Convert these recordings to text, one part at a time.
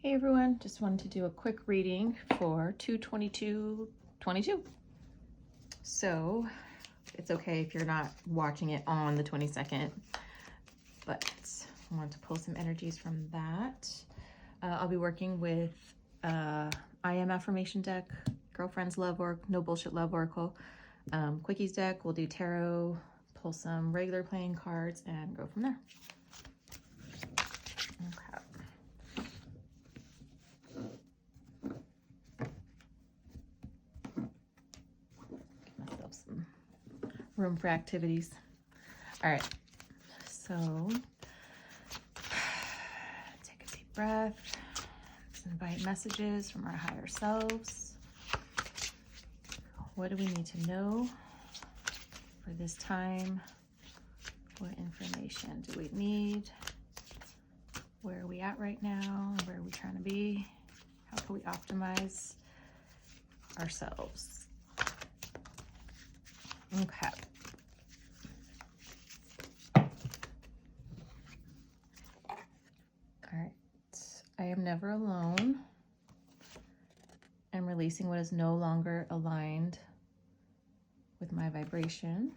Hey everyone, just wanted to do a quick reading for 2/22/22. So it's okay if you're not watching it on the 22nd, but I want to pull some energies from that. I'll be working with I Am Affirmation Deck, Girlfriend's Love Oracle, No Bullshit Love Oracle, Quickies deck. We'll do tarot, pull some regular playing cards, and go from there. Okay. Some room for activities. All right, so take a deep breath. Let's invite messages from our higher selves. What do we need to know for this time? What information do we need? Where are we at right now? Where are we trying to be? How can we optimize ourselves? Okay. All right. I am never alone. I'm releasing what is no longer aligned with my vibration.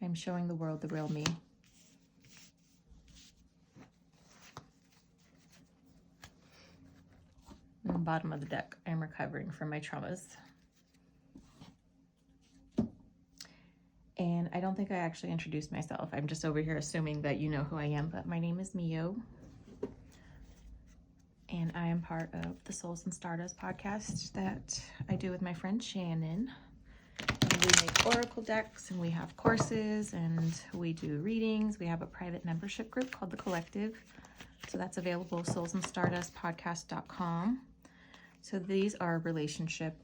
I'm showing the world the real me. And the bottom of the deck, I'm recovering from my traumas. And I don't think I actually introduced myself. I'm just over here assuming that you know who I am, but my name is Mio. And I am part of the Souls and Stardust podcast that I do with my friend Shannon. And we make oracle decks, and we have courses, and we do readings. We have a private membership group called The Collective. So that's available, soulsandstardustpodcast.com. So these are relationship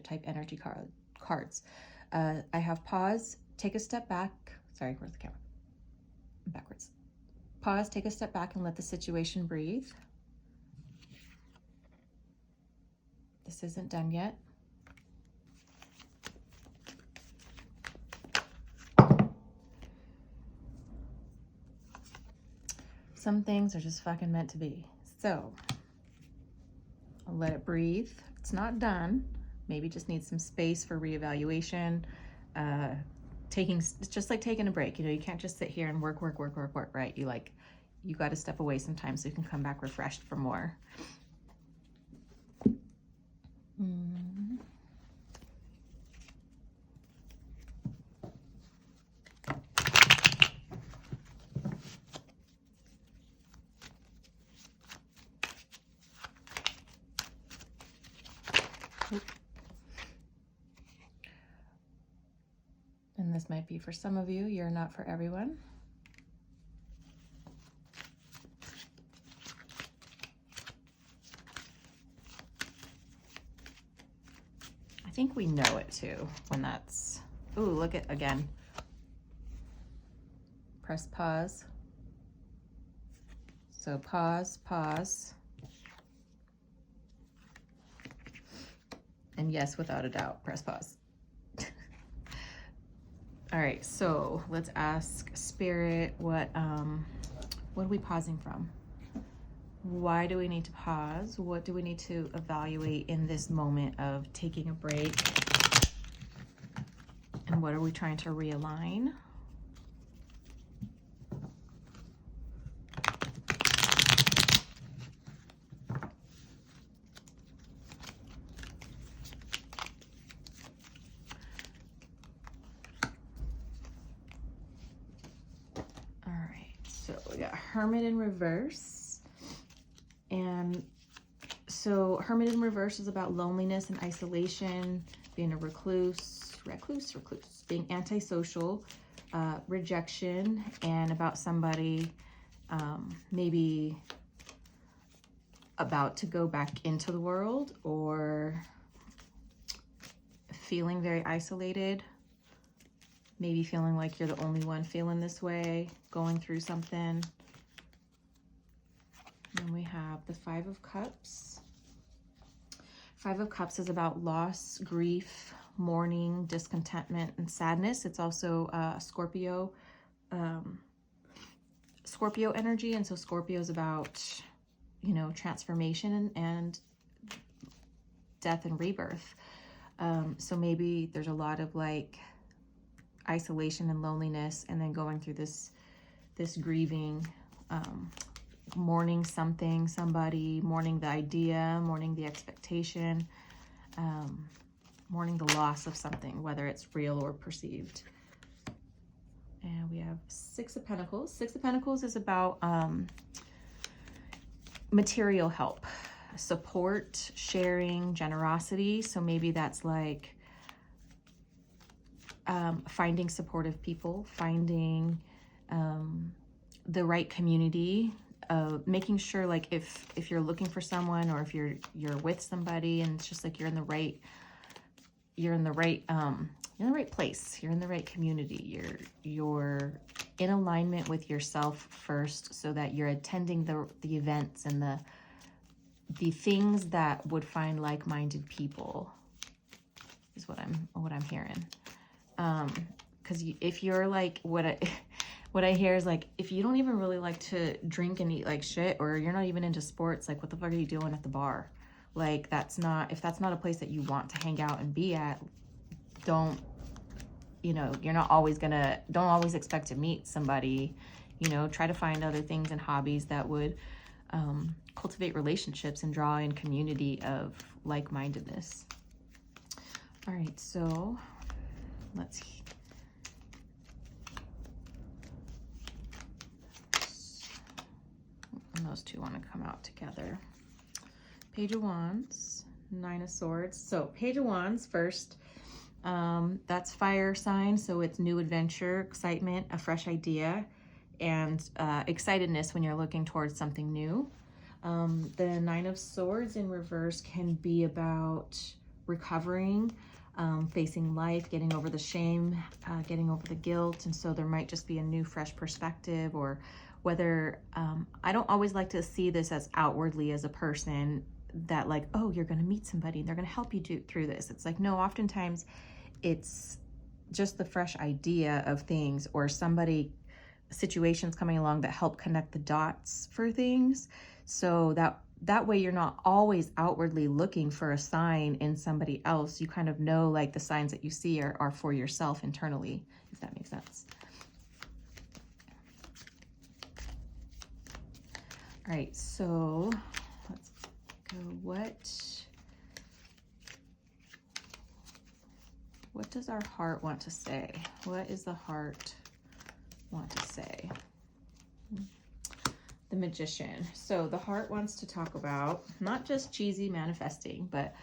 type energy cards. I have pause, take a step back. Sorry, where's the camera? Backwards. Pause, take a step back and let the situation breathe. This isn't done yet. Some things are just fucking meant to be. So I'll let it breathe. It's not done. Maybe just need some space for reevaluation. It's just like taking a break. You know, you can't just sit here and work, right? You got to step away sometimes so you can come back refreshed for more. And this might be for some of you, you're not for everyone. I think we know it too when that's, ooh, look at, again. Press pause. So pause. And yes, without a doubt, press pause. All right, so let's ask Spirit, what are we pausing from? Why do we need to pause? What do we need to evaluate in this moment of taking a break? And what are we trying to realign? So we got Hermit in reverse. And so Hermit in reverse is about loneliness and isolation, being a recluse, being antisocial, rejection, and about somebody maybe about to go back into the world or feeling very isolated. Maybe feeling like you're the only one feeling this way, going through something. And we have the Five of Cups. Five of Cups is about loss, grief, mourning, discontentment, and sadness. It's also Scorpio energy. And so Scorpio is about you know, transformation and death and rebirth. So maybe there's a lot of like isolation and loneliness, and then going through this grieving, mourning something, somebody, mourning the idea, mourning the expectation, mourning the loss of something, whether it's real or perceived. And we have Six of Pentacles. Six of Pentacles is about material help, support, sharing, generosity. So maybe that's like finding supportive people, finding the right community, making sure like if you're looking for someone, or if you're with somebody and it's just like you're in the right place, you're in the right community, you're in alignment with yourself first, so that you're attending the events and the things that would find like-minded people, is what I'm hearing. Because if you're like, what I hear is like, if you don't even really like to drink and eat like shit, or you're not even into sports, like what the fuck are you doing at the bar? Like if that's not a place that you want to hang out and be at, don't, you know, don't always expect to meet somebody, you know, try to find other things and hobbies that would cultivate relationships and draw in community of like-mindedness. All right, so let's see. And those two want to come out together. Page of Wands, Nine of Swords. So Page of Wands first, that's fire sign, so it's new adventure, excitement, a fresh idea, and excitedness when you're looking towards something new. The Nine of Swords in reverse can be about recovering, facing life, getting over the shame, getting over the guilt, and so there might just be a new fresh perspective, or whether I don't always like to see this as outwardly as a person that like, oh, you're going to meet somebody and they're going to help you through this. It's like, no, oftentimes it's just the fresh idea of things, or situations coming along that help connect the dots for things. So that way you're not always outwardly looking for a sign in somebody else. You kind of know like the signs that you see are for yourself internally, if that makes sense. All right, so let's go. What does our heart want to say? What is the heart want to say? The Magician. So the heart wants to talk about not just cheesy manifesting, but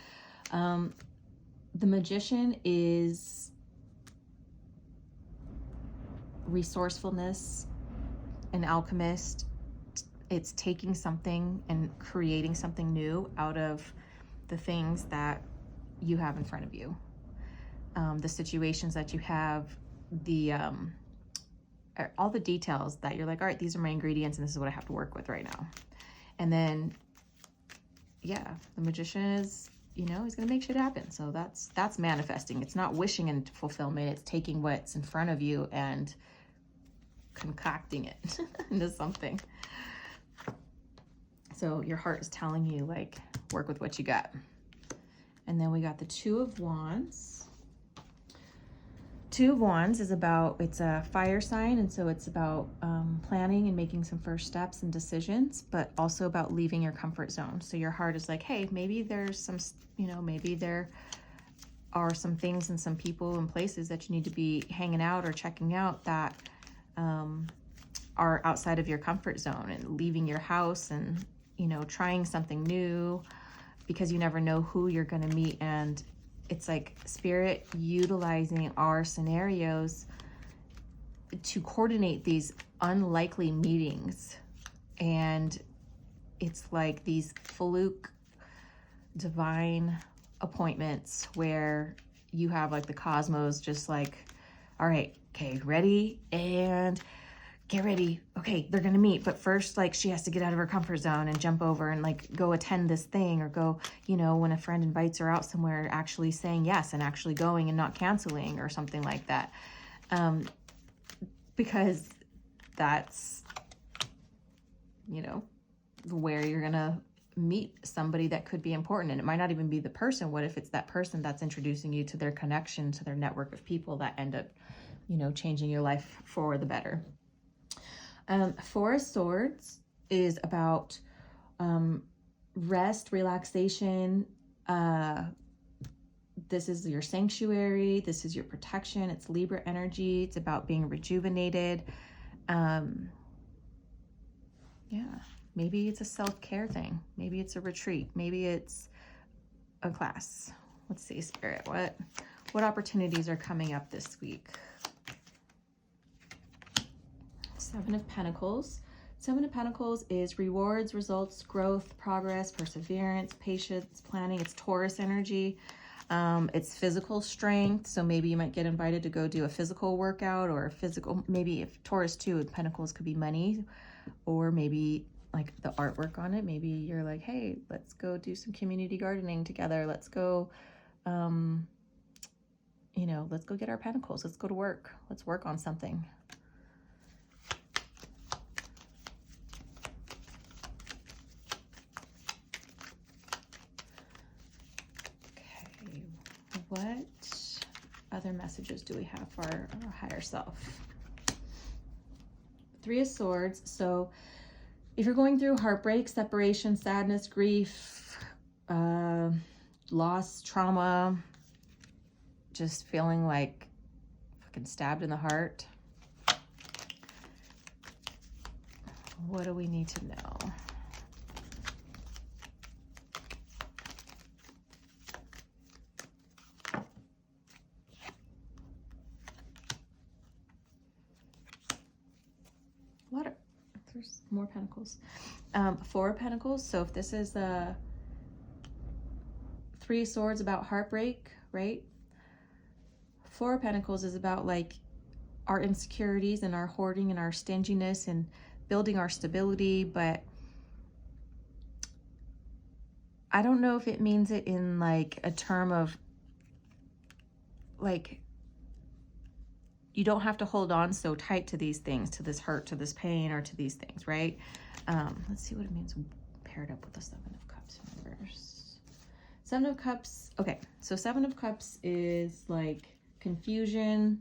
the Magician is resourcefulness, an alchemist. It's taking something and creating something new out of the things that you have in front of you. The situations that you have, all the details that you're like, all right, these are my ingredients and this is what I have to work with right now. And then, yeah, the Magician is, you know, he's going to make shit happen. So that's manifesting. It's not wishing into fulfillment. It's taking what's in front of you and concocting it into something. So your heart is telling you, like, work with what you got. And then we got the Two of Wands. Two of Wands is about, it's a fire sign, and so it's about planning and making some first steps and decisions, but also about leaving your comfort zone. So your heart is like, hey, maybe there's some, you know, maybe there are some things and some people and places that you need to be hanging out or checking out that are outside of your comfort zone, and leaving your house and, you know, trying something new, because you never know who you're going to meet. And it's like Spirit utilizing our scenarios to coordinate these unlikely meetings. And it's like these fluke divine appointments where you have like the cosmos just like, all right, okay, ready, and get ready. Okay, they're gonna meet, but first, like, she has to get out of her comfort zone and jump over and like go attend this thing, or go, you know, when a friend invites her out somewhere, actually saying yes and actually going and not canceling or something like that. Because that's, you know, where you're gonna meet somebody that could be important. And it might not even be the person. What if it's that person that's introducing you to their connection, to their network of people that end up, you know, changing your life for the better. Four of Swords is about rest, relaxation. This is your sanctuary. This is your protection. It's Libra energy. It's about being rejuvenated. Yeah, maybe it's a self-care thing. Maybe it's a retreat. Maybe it's a class. Let's see, Spirit, what opportunities are coming up this week? Seven of Pentacles. Seven of Pentacles is rewards, results, growth, progress, perseverance, patience, planning. It's Taurus energy. It's physical strength. So maybe you might get invited to go do a physical workout, or a physical, maybe if Taurus too, with Pentacles could be money, or maybe like the artwork on it. Maybe you're like, hey, let's go do some community gardening together. Let's go, you know, let's go get our Pentacles. Let's go to work. Let's work on something. What other messages do we have for our higher self? Three of Swords. So if you're going through heartbreak, separation, sadness, grief, loss, trauma, just feeling like fucking stabbed in the heart, what do we need to know? There's more Pentacles. Four of Pentacles. So if this is Three of Swords about heartbreak, right? Four of Pentacles is about like our insecurities and our hoarding and our stinginess and building our stability. But I don't know if it means it in like a term of like, you don't have to hold on so tight to these things, to this hurt, to this pain, or to these things, right? Let's see what it means paired up with the Seven of Cups in reverse. Seven of Cups. Okay, so Seven of Cups is like confusion,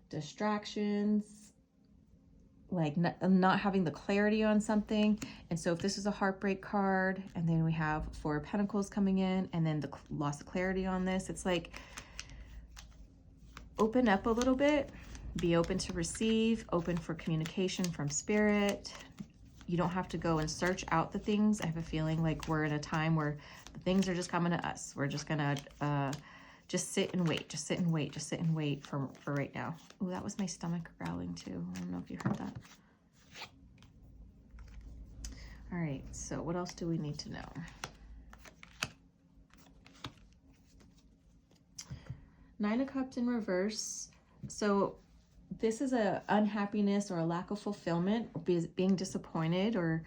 distractions, like not having the clarity on something. And so if this is a heartbreak card, and then we have Four of Pentacles coming in, and then the loss of clarity on this, it's like, open up a little bit, be open to receive, open for communication from Spirit. You don't have to go and search out the things. I have a feeling like we're in a time where the things are just coming to us. We're just gonna just sit and wait, just sit and wait, just sit and wait for right now. Oh, that was my stomach growling too. I don't know if you heard that. All right, so what else do we need to know? Nine of Cups in reverse. So this is a unhappiness or a lack of fulfillment, or being disappointed, or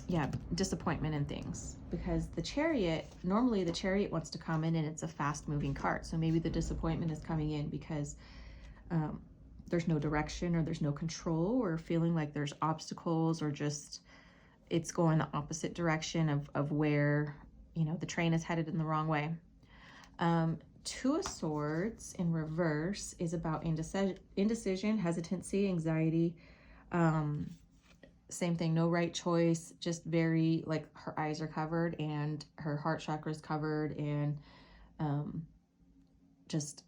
yeah, disappointment in things. Because the Chariot, normally the Chariot wants to come in and it's a fast moving card. So maybe the disappointment is coming in because there's no direction, or there's no control, or feeling like there's obstacles, or just it's going the opposite direction of where, you know, the train is headed in the wrong way. Two of Swords in reverse is about indecision, hesitancy, anxiety. Same thing, no right choice, just very like her eyes are covered and her heart chakra is covered, and just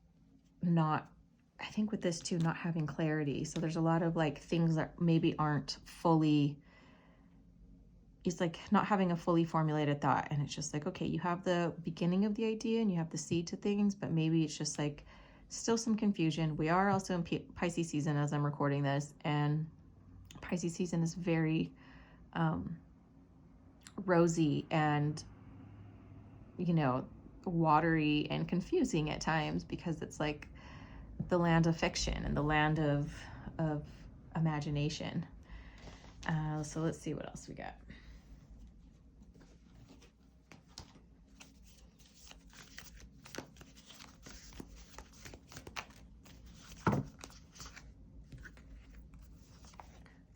not, I think with this too, not having clarity. So there's a lot of like things that maybe aren't fully, it's like not having a fully formulated thought. And it's just like, okay, you have the beginning of the idea and you have the seed to things, but maybe it's just like still some confusion. We are also in Pisces season as I'm recording this, and Pisces season is very rosy and, you know, watery and confusing at times, because it's like the land of fiction and the land of imagination. So let's see what else we got.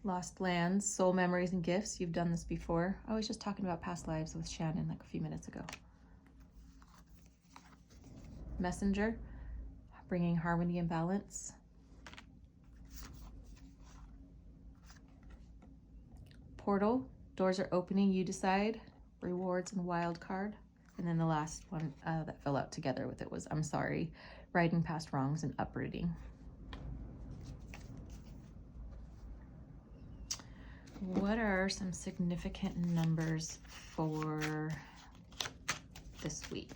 Lost lands, soul memories and gifts. You've done this before. I was just talking about past lives with Shannon like a few minutes ago. Messenger, bringing harmony and balance. Portal, doors are opening, you decide. Rewards and wild card. And then the last one that fell out together with it was I'm sorry, righting past wrongs and uprooting. What are some significant numbers for this week?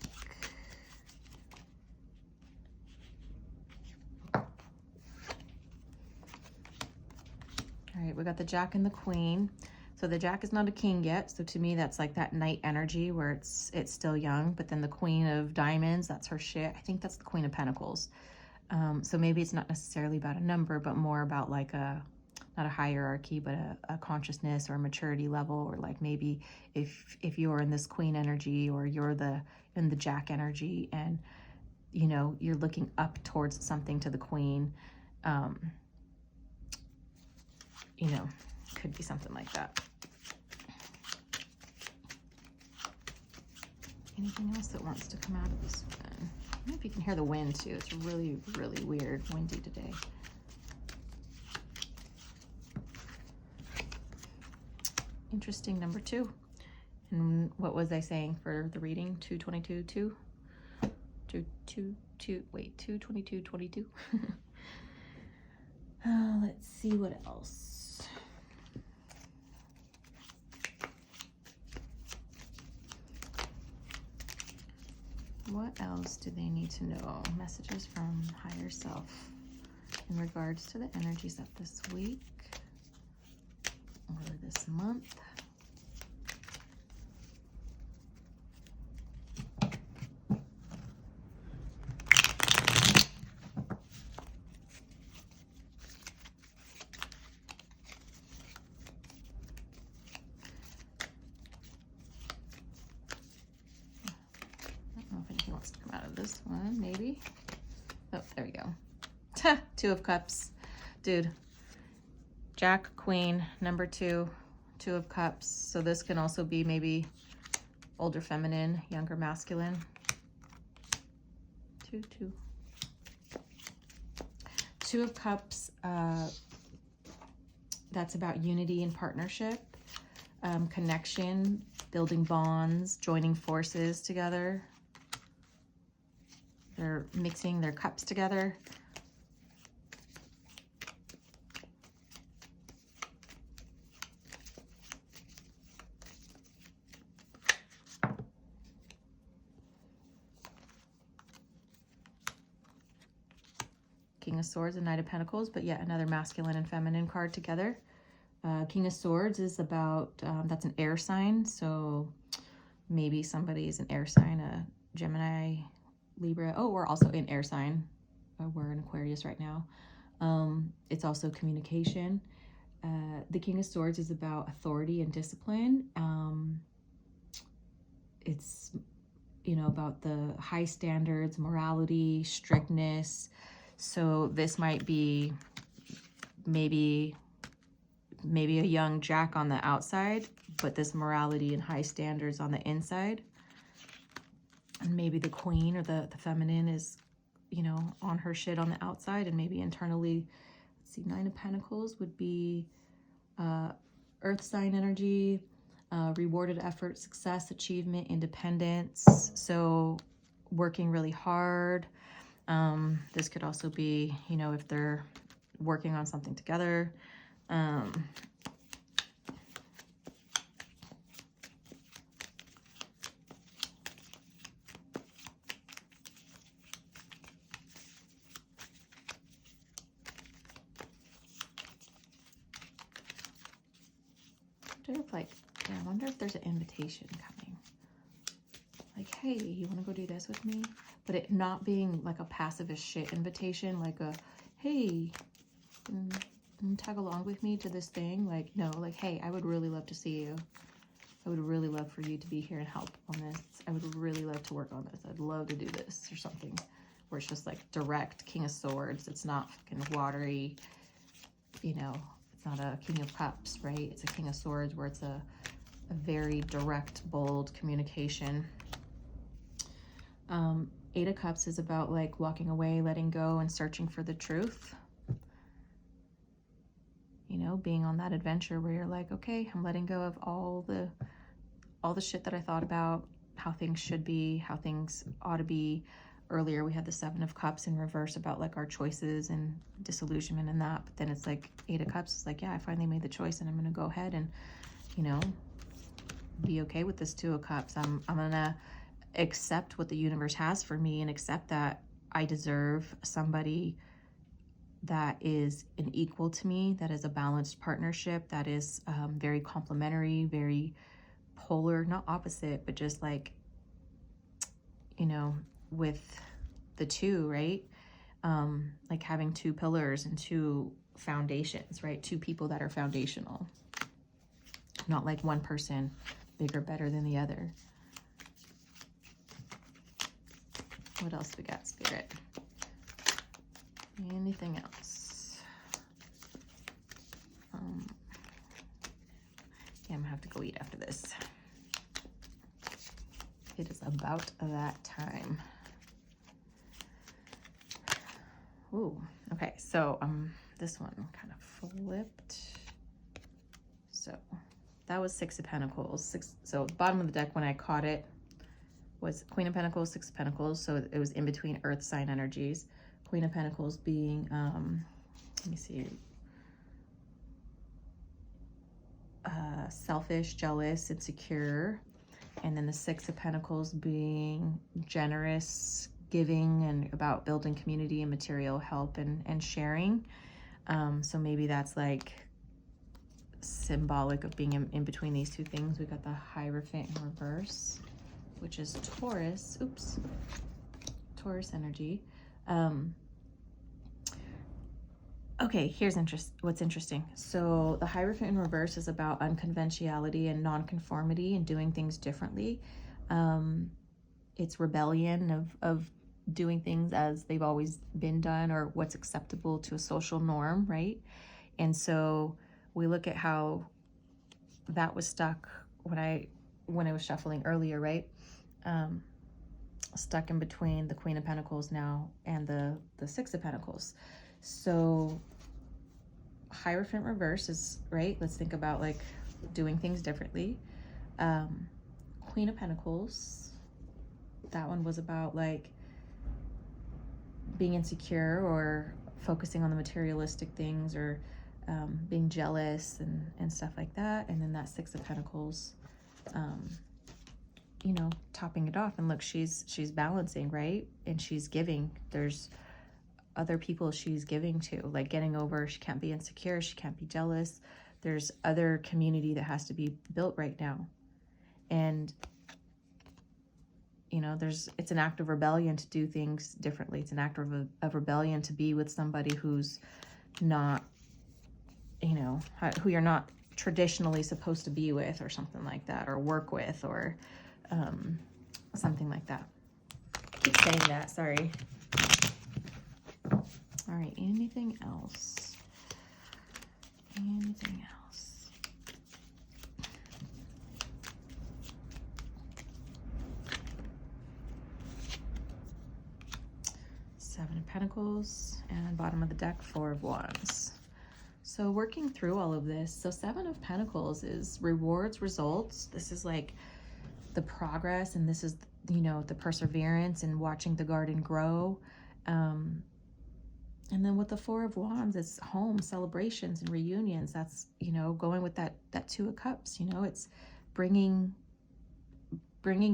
All right, we got the Jack and the Queen. So the Jack is not a king yet. So to me, that's like that night energy where it's still young. But then the Queen of Diamonds, that's her shit. I think that's the Queen of Pentacles. So maybe it's not necessarily about a number, but more about like not a hierarchy, but a consciousness or a maturity level, or like maybe if you're in this Queen energy or you're in the Jack energy, and you know you're looking up towards something to the Queen, you know, could be something like that. Anything else that wants to come out of this one? I don't know if you can hear the wind too. It's really, really weird, windy today. Interesting number 2. And what was I saying for the reading? 222, 2? 222, 22. Let's see what else. What else do they need to know? Messages from higher self in regards to the energies of this week or this month. This one, maybe. Oh, there we go. 2 of Cups. Dude. Jack, Queen, number 2, 2 of Cups. So this can also be maybe older feminine, younger masculine. 2, 2. 2 of Cups, that's about unity and partnership, connection, building bonds, joining forces together. They're mixing their cups together. King of Swords and Knight of Pentacles, but yet another masculine and feminine card together. King of Swords is about, that's an air sign. So maybe somebody's an air sign, a Gemini, Libra. Oh, we're also in air sign. We're in Aquarius right now. It's also communication. The King of Swords is about authority and discipline. It's, you know, about the high standards, morality, strictness. So this might be maybe a young Jack on the outside, but this morality and high standards on the inside. And maybe the Queen or the feminine is, you know, on her shit on the outside, and maybe internally, let's see, 9 of Pentacles would be earth sign energy, rewarded effort, success, achievement, independence. So working really hard. This could also be, you know, if they're working on something together. I wonder if there's an invitation coming. Like, hey, you want to go do this with me? But it not being like a passive as shit invitation, like a, hey, tag along with me to this thing. Like, no, like, hey, I would really love to see you. I would really love for you to be here and help on this. I would really love to work on this. I'd love to do this or something. Where it's just like direct King of Swords. It's not fucking watery, you know. It's not a King of Cups, right? It's a King of Swords, where it's a very direct, bold communication. Eight of Cups is about like walking away, letting go, and searching for the truth. You know, being on that adventure where you're like, okay, I'm letting go of all the shit that I thought about, how things should be, how things ought to be. Earlier we had the Seven of Cups in reverse about like our choices and disillusionment and that, but then it's like Eight of Cups is like, yeah, I finally made the choice and I'm gonna go ahead and, you know, be okay with this Two of Cups. I'm gonna accept what the universe has for me and accept that I deserve somebody that is an equal to me, that is a balanced partnership, that is very complementary, very polar, not opposite, but just like, you know, with the two, right? Like having two pillars and two foundations, right? Two people that are foundational, not like one person bigger, better than the other. What else we got, Spirit? Anything else? Yeah, I'm gonna have to go eat after this. It is about that time. Ooh, okay, so this one kind of flipped. So that was Six of Pentacles. So bottom of the deck when I caught it was Queen of Pentacles, Six of Pentacles. So it was in between earth sign energies. Queen of Pentacles being, let me see, selfish, jealous, insecure. And then the Six of Pentacles being generous, giving, and about building community and material help and sharing. So maybe that's like symbolic of being in between these two things. We got the Hierophant in reverse, which is Taurus. Oops. Taurus energy. Okay, here's what's interesting. So the Hierophant in reverse is about unconventionality and nonconformity and doing things differently. It's rebellion of doing things as they've always been done or what's acceptable to a social norm, right? And so we look at how that was stuck when I was shuffling earlier, right? Stuck in between the Queen of Pentacles now and the Six of Pentacles. So Hierophant reverse is, right? Let's think about like doing things differently. Queen of Pentacles, that one was about like being insecure or focusing on the materialistic things or being jealous and stuff like that. And then that Six of Pentacles, you know, topping it off. And look, she's balancing, right? And she's giving. There's other people she's giving to, like getting over, she can't be insecure, she can't be jealous. There's other community that has to be built right now. And, you know, it's an act of rebellion to do things differently. It's an act of rebellion to be with somebody who's not, you know, who you're not traditionally supposed to be with or something like that, or work with, or something like that. I keep saying that, sorry. All right, anything else? Anything else? Seven of Pentacles, and bottom of the deck, Four of Wands. So working through all of this, so Seven of Pentacles is rewards, results. This is like the progress, and this is, you know, the perseverance and watching the garden grow. And then with the Four of Wands, it's home, celebrations and reunions. That's, you know, going with that Two of Cups, you know, it's bringing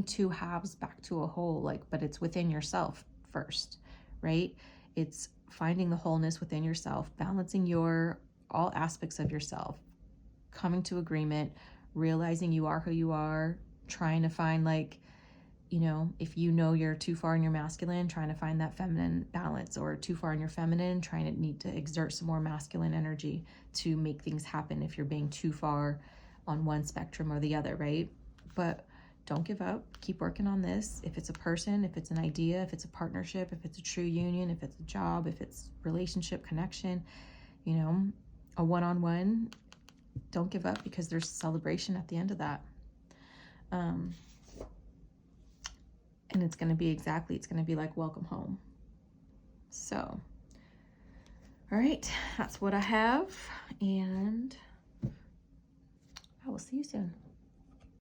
two halves back to a whole, like, but it's within yourself first, right? It's finding the wholeness within yourself, balancing all aspects of yourself, coming to agreement, realizing you are who you are, trying to find, like, you know, if you know you're too far in your masculine, trying to find that feminine balance, or too far in your feminine, trying to need to exert some more masculine energy to make things happen if you're being too far on one spectrum or the other, right? But don't give up. Keep working on this. If it's a person, if it's an idea, if it's a partnership, if it's a true union, if it's a job, if it's relationship, connection, you know, a one-on-one, don't give up, because there's celebration at the end of that. And it's going to be it's going to be like welcome home. So, all right, that's what I have, and I will see you soon.